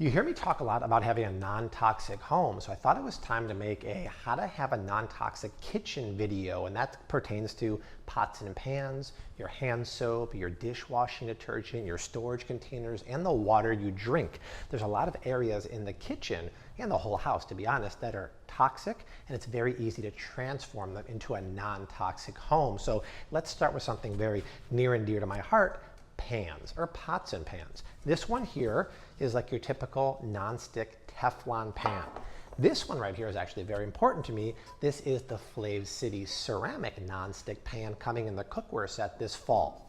You hear me talk a lot about having a non-toxic home, so I thought it was time to make a how to have a non-toxic kitchen video, and that pertains to pots and pans, your hand soap, your dishwashing detergent, your storage containers, and the water you drink. There's a lot of areas in the kitchen and the whole house, to be honest, that are toxic, and it's very easy to transform them into a non-toxic home. So let's start with something very near and dear to my heart, pans or pots and pans. This one here is like your typical non-stick Teflon pan. This one right here is actually very important to me. This is the Flav City ceramic non-stick pan coming in the cookware set this fall.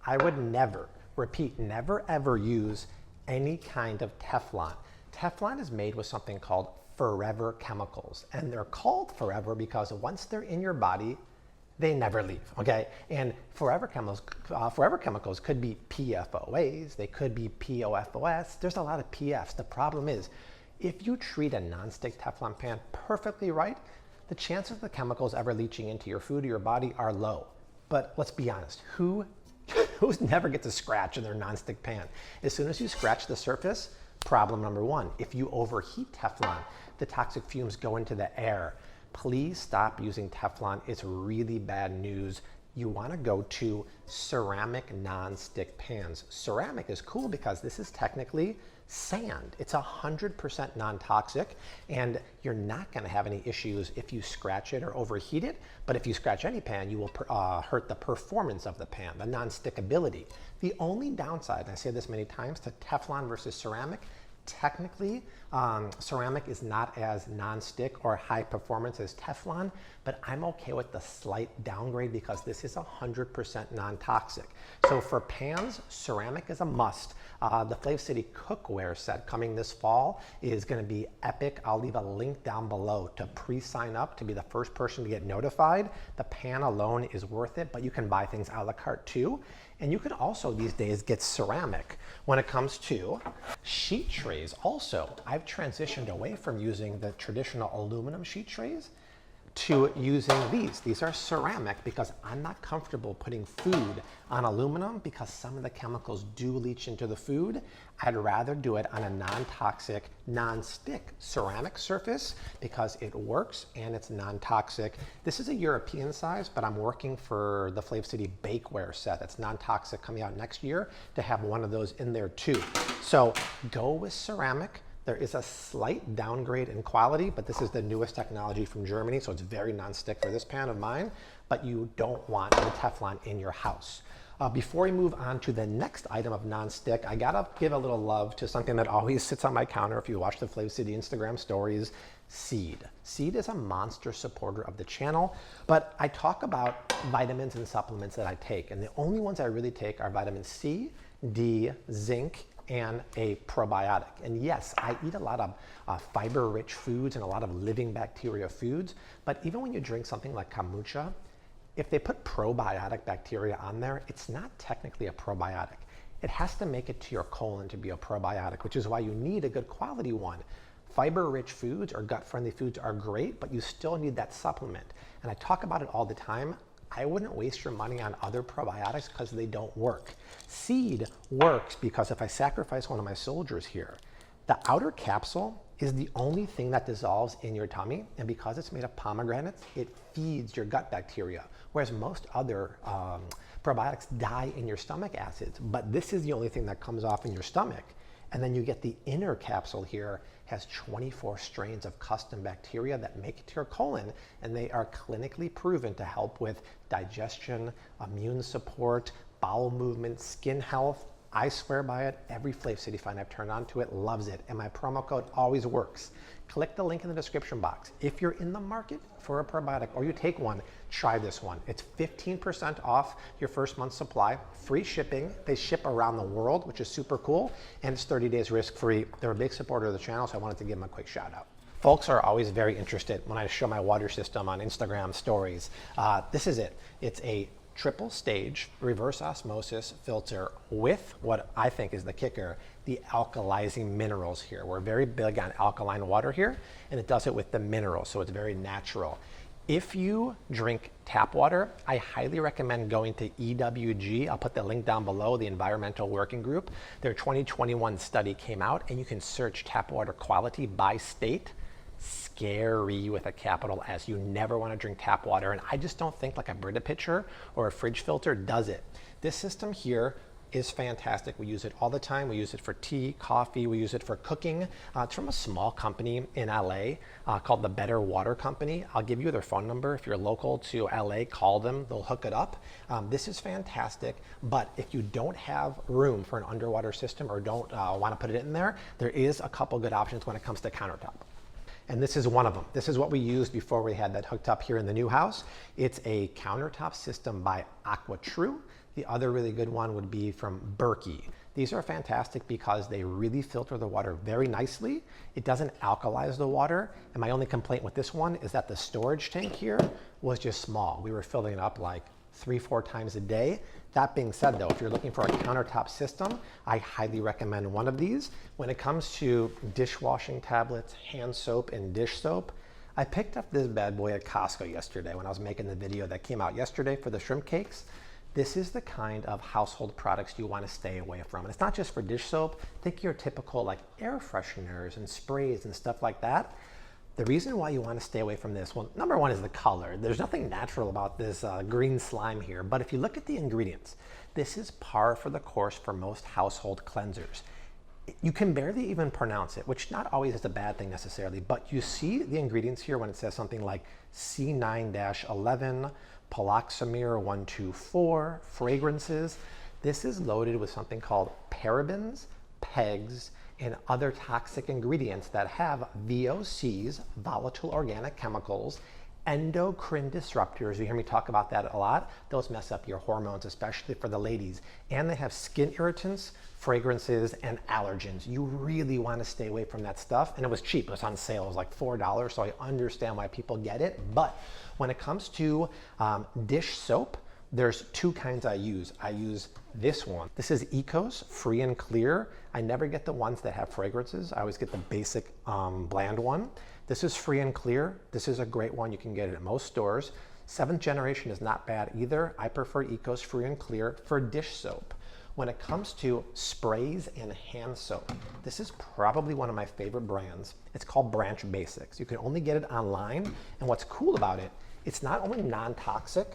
I would never, repeat, never ever use any kind of Teflon. Teflon is made with something called forever chemicals, and they're called forever because once they're in your body, they never leave, okay? And forever chemicals could be PFOAs, they could be POFOS. There's a lot of PFs. The problem is, if you treat a non-stick Teflon pan perfectly right, the chances of the chemicals ever leaching into your food or your body are low. But let's be honest, who's never gets a scratch in their non-stick pan? As soon as you scratch the surface, problem number one. If you overheat Teflon, the toxic fumes go into the air. Please stop using Teflon. It's really bad news. You want to go to ceramic non-stick pans. Ceramic is cool because this is technically sand. It's 100% non-toxic, and you're not going to have any issues if you scratch it or overheat it. But if you scratch any pan, you will hurt the performance of the pan, the non-stickability. The only downside, and I say this many times, to Teflon versus ceramic, technically, ceramic is not as non-stick or high performance as Teflon, but I'm okay with the slight downgrade because this is 100% non-toxic. So for pans, ceramic is a must. The Flav City cookware set coming this fall is going to be epic. I'll leave a link down below to pre-sign up to be the first person to get notified. The pan alone is worth it, but you can buy things a la carte too. And you can also these days get ceramic when it comes to sheet trays. Also, I've transitioned away from using the traditional aluminum sheet trays to using these. These are ceramic because I'm not comfortable putting food on aluminum because some of the chemicals do leach into the food. I'd rather do it on a non-toxic, non-stick ceramic surface because it works and it's non-toxic. This is a European size, but I'm working for the Flav City bakeware set that's non-toxic coming out next year to have one of those in there too. So go with ceramic. There is a slight downgrade in quality, but this is the newest technology from Germany, so it's very non-stick for this pan of mine, but you don't want the Teflon in your house. Before we move on to the next item of non-stick, I gotta give a little love to something that always sits on my counter if you watch the Flav City Instagram stories, Seed. Seed is a monster supporter of the channel, but I talk about vitamins and supplements that I take, and the only ones I really take are vitamin C, D, zinc, and a probiotic. And yes, I eat a lot of fiber-rich foods and a lot of living bacteria foods, but even when you drink something like kombucha, if they put probiotic bacteria on there, it's not technically a probiotic. It has to make it to your colon to be a probiotic, which is why you need a good quality one. Fiber-rich foods or gut-friendly foods are great, but you still need that supplement. And I talk about it all the time. I wouldn't waste your money on other probiotics because they don't work. Seed works because if I sacrifice one of my soldiers here, the outer capsule is the only thing that dissolves in your tummy, and because it's made of pomegranates, it feeds your gut bacteria, whereas most other probiotics die in your stomach acids, but this is the only thing that comes off in your stomach. And then you get the inner capsule here, has 24 strains of custom bacteria that make it to your colon, and they are clinically proven to help with digestion, immune support, bowel movement, skin health. I swear by it. Every Flav City find I've turned on to it loves it, and my promo code always works. Click the link in the description box. If you're in the market for a probiotic or you take one, try this one. It's 15% off your first month's supply, free shipping. They ship around the world, which is super cool, and it's 30 days risk-free. They're a big supporter of the channel, so I wanted to give them a quick shout out. Folks are always very interested when I show my water system on Instagram stories. This is it. It's a triple stage reverse osmosis filter with what I think is the kicker, the alkalizing minerals here. We're very big on alkaline water here, and it does it with the minerals, so it's very natural. If you drink tap water, I highly recommend going to EWG. I'll put the link down below, the Environmental Working Group. Their 2021 study came out, and you can search tap water quality by state. Scary with a capital S. You never want to drink tap water, and I just don't think like a Brita pitcher or a fridge filter does it. This system here is fantastic. We use it all the time. We use it for tea, coffee. We use it for cooking. It's from a small company in LA called the Better Water Company. I'll give you their phone number. If you're local to LA, call them. They'll hook it up. This is fantastic, but if you don't have room for an underwater system or don't want to put it in there, there is a couple good options when it comes to Countertop. And this is one of them. This is what we used before we had that hooked up here in the new house. It's a Countertop system by AquaTrue. The other really good one would be from Berkey. These are fantastic because they really filter the water very nicely. It doesn't alkalize the water. And my only complaint with this one is that the storage tank here was just small. We were filling it up like 3-4 times a day. That being said though, if you're looking for a Countertop system, I highly recommend one of these. When it comes to dishwashing tablets, hand soap, and dish soap, I picked up this bad boy at Costco yesterday when I was making the video that came out yesterday for the shrimp cakes. This is the kind of household products you want to stay away from. And it's not just for dish soap. Think your typical like air fresheners and sprays and stuff like that. The reason why you want to stay away from this, well, number one is the color. There's nothing natural about this green slime here, but if you look at the ingredients, this is par for the course for most household cleansers. You can barely even pronounce it, which not always is a bad thing necessarily, but you see the ingredients here when it says something like C9-11, Paloxamir 124, fragrances. This is loaded with something called parabens, PEGs, and other toxic ingredients that have VOCs, volatile organic chemicals, endocrine disruptors. You hear me talk about that a lot. Those mess up your hormones, especially for the ladies. And they have skin irritants, fragrances, and allergens. You really want to stay away from that stuff. And it was cheap. It was on sale. It was like $4. So I understand why people get it. But when it comes to dish soap, there's two kinds I use. I use this one. This is Ecos Free and Clear. I never get the ones that have fragrances. I always get the basic bland one. This is Free and Clear. This is a great one. You can get it at most stores. 7th generation is not bad either. I prefer Ecos Free and Clear for dish soap. When it comes to sprays and hand soap, this is probably one of my favorite brands. It's called Branch Basics. You can only get it online. And what's cool about it, it's not only non-toxic,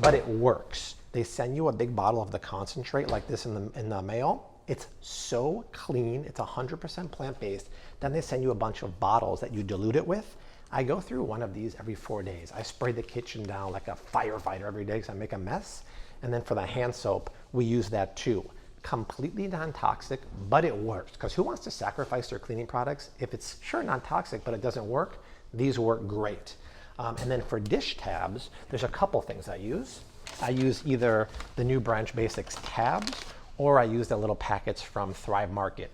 but it works. They send you a big bottle of the concentrate like this in the mail. It's so clean. It's 100% plant-based. Then they send you a bunch of bottles that you dilute it with. I go through one of these every 4 days. I spray the kitchen down like a firefighter every day because I make a mess. And then for the hand soap, we use that too. Completely non-toxic, but it works. Because who wants to sacrifice their cleaning products? If it's sure non-toxic, but it doesn't work, these work great. And then for dish tabs, there's a couple things I use. I use either the new Branch Basics tabs, or I use the little packets from Thrive Market.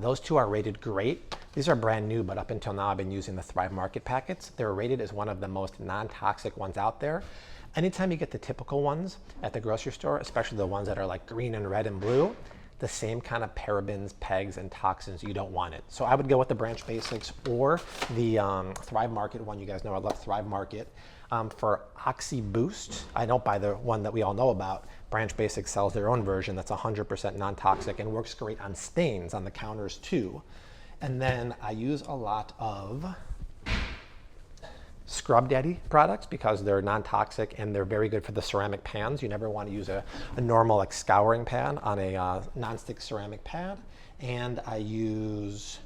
Those two are rated great. These are brand new, but up until now I've been using the Thrive Market packets. They're rated as one of the most non-toxic ones out there. Anytime you get the typical ones at the grocery store, especially the ones that are like green and red and blue, the same kind of parabens, PEGs, and toxins, you don't want it. So I would go with the Branch Basics or the Thrive Market one. You guys know I love Thrive Market. For Oxy Boost, I don't buy the one that we all know about. Branch Basics sells their own version that's 100% non-toxic and works great on stains on the counters too. And then I use a lot of Scrub Daddy products because they're non-toxic and they're very good for the ceramic pans. You never want to use a normal like scouring pan on a non-stick ceramic pad. And I use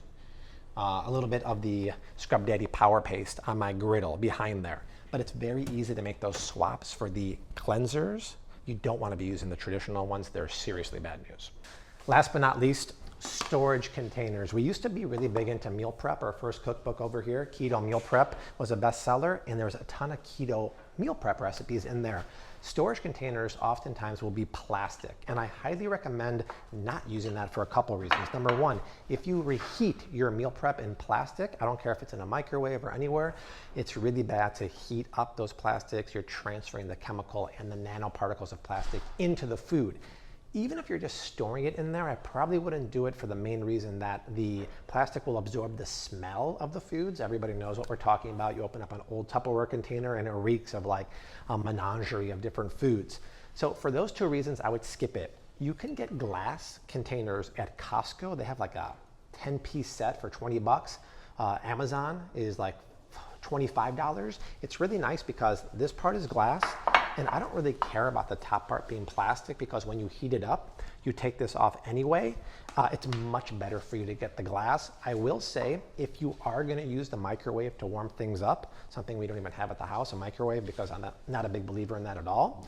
a little bit of the Scrub Daddy Power Paste on my griddle behind there. But it's very easy to make those swaps for the cleansers. You don't want to be using the traditional ones. They're seriously bad news. Last but not least, storage containers. We used to be really big into meal prep. Our first cookbook over here, Keto Meal Prep, was a bestseller, and there's a ton of keto meal prep recipes in there. Storage containers oftentimes will be plastic, and I highly recommend not using that for a couple reasons. Number one, if you reheat your meal prep in plastic, I don't care if it's in a microwave or anywhere, it's really bad to heat up those plastics. You're transferring the chemical and the nanoparticles of plastic into the food. Even if you're just storing it in there, I probably wouldn't do it for the main reason that the plastic will absorb the smell of the foods. Everybody knows what we're talking about. You open up an old Tupperware container and it reeks of like a menagerie of different foods. So for those two reasons, I would skip it. You can get glass containers at Costco. They have like a 10-piece set for 20 bucks. Amazon is like $25. It's really nice because this part is glass, and I don't really care about the top part being plastic because when you heat it up, you take this off anyway. It's much better for you to get the glass. I will say, if you are gonna use the microwave to warm things up, something we don't even have at the house, a microwave, because I'm not a big believer in that at all,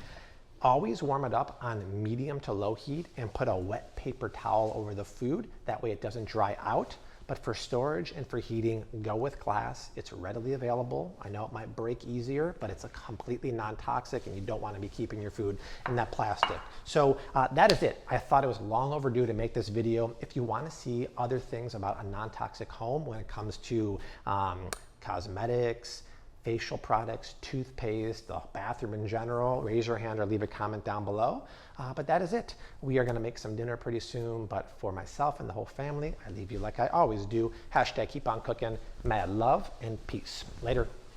always warm it up on medium to low heat and put a wet paper towel over the food. That way it doesn't dry out. But for storage and for heating, go with glass. It's readily available. I know it might break easier, but it's a completely non-toxic and you don't want to be keeping your food in that plastic. So that is it. I thought it was long overdue to make this video. If you want to see other things about a non-toxic home when it comes to cosmetics, facial products, toothpaste, the bathroom in general, raise your hand or leave a comment down below. But that is it. We are going to make some dinner pretty soon, but for myself and the whole family, I leave you like I always do. # keep on cooking. Mad love and peace. Later.